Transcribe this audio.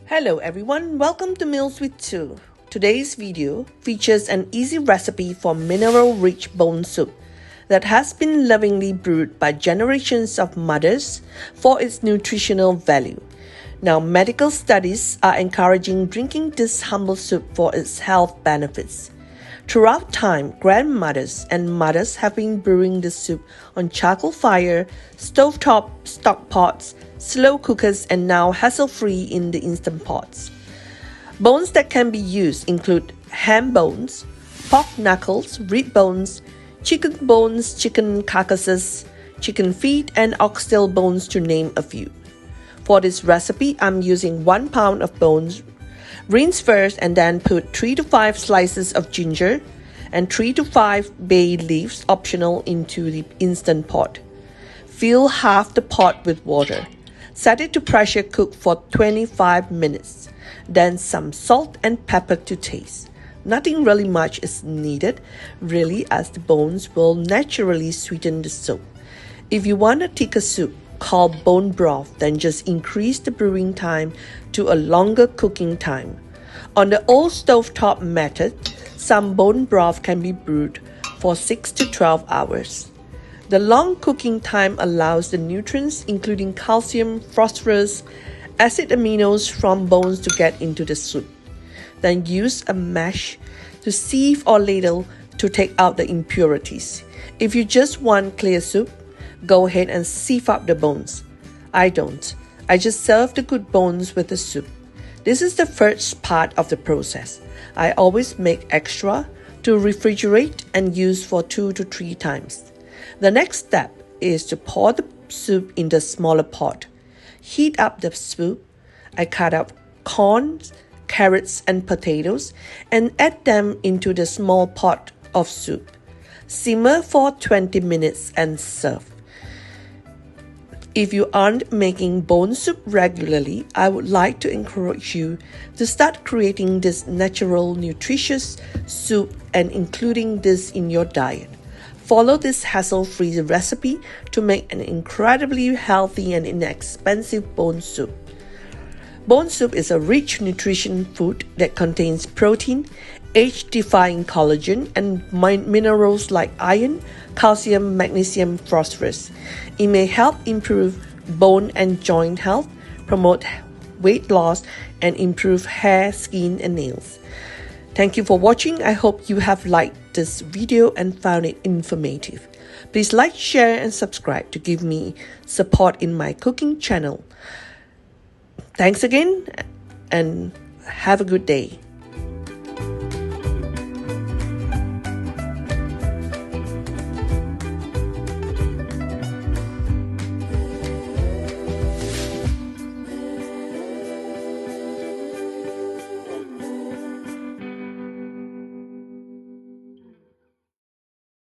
Hello everyone, welcome to Meals with Two. Today's video features an easy recipe for mineral-rich bone soup that has been lovingly brewed by generations of mothers for its nutritional value. Now, medical studies are encouraging drinking this humble soup for its health benefits. Throughout time, grandmothers and mothers have been brewing the soup on charcoal fire, stovetop, stockpots, slow cookers, and now hassle-free in the instant pots. Bones that can be used include ham bones, pork knuckles, rib bones, chicken carcasses, chicken feet, and oxtail bones to name a few. For this recipe, I'm using 1 pound of bones. Rinse first and then put 3 to 5 slices of ginger and 3 to 5 bay leaves optional into the instant pot. Fill half the pot with water. Set it to pressure cook for 25 minutes. Then some salt and pepper to taste. Nothing really much is needed, really, as the bones will naturally sweeten the soup. If you want a thicker soup called bone broth, then just increase the brewing time to a longer cooking time. On the old stovetop method, some bone broth can be brewed for 6 to 12 hours. The long cooking time allows the nutrients including calcium, phosphorus, acid aminos from bones to get into the soup. Then use a mesh to sieve or ladle to take out the impurities. If you just want clear soup, go ahead and sieve up the bones. I don't. I just serve the good bones with the soup. This is the first part of the process. I always make extra to refrigerate and use for 2 to 3 times. The next step is to pour the soup in the smaller pot. Heat up the soup. I cut up corn, carrots, and potatoes and add them into the small pot of soup. Simmer for 20 minutes and serve. If you aren't making bone soup regularly, I would like to encourage you to start creating this natural, nutritious soup and including this in your diet. Follow this hassle-free recipe to make an incredibly healthy and inexpensive bone soup. Bone soup is a rich nutrition food that contains protein, age-defying collagen, and minerals like iron, calcium, magnesium, phosphorus. It may help improve bone and joint health, promote weight loss, and improve hair, skin, and nails. Thank you for watching. I hope you have liked this video and found it informative. Please like, share, and subscribe to give me support in my cooking channel. Thanks again and have a good day.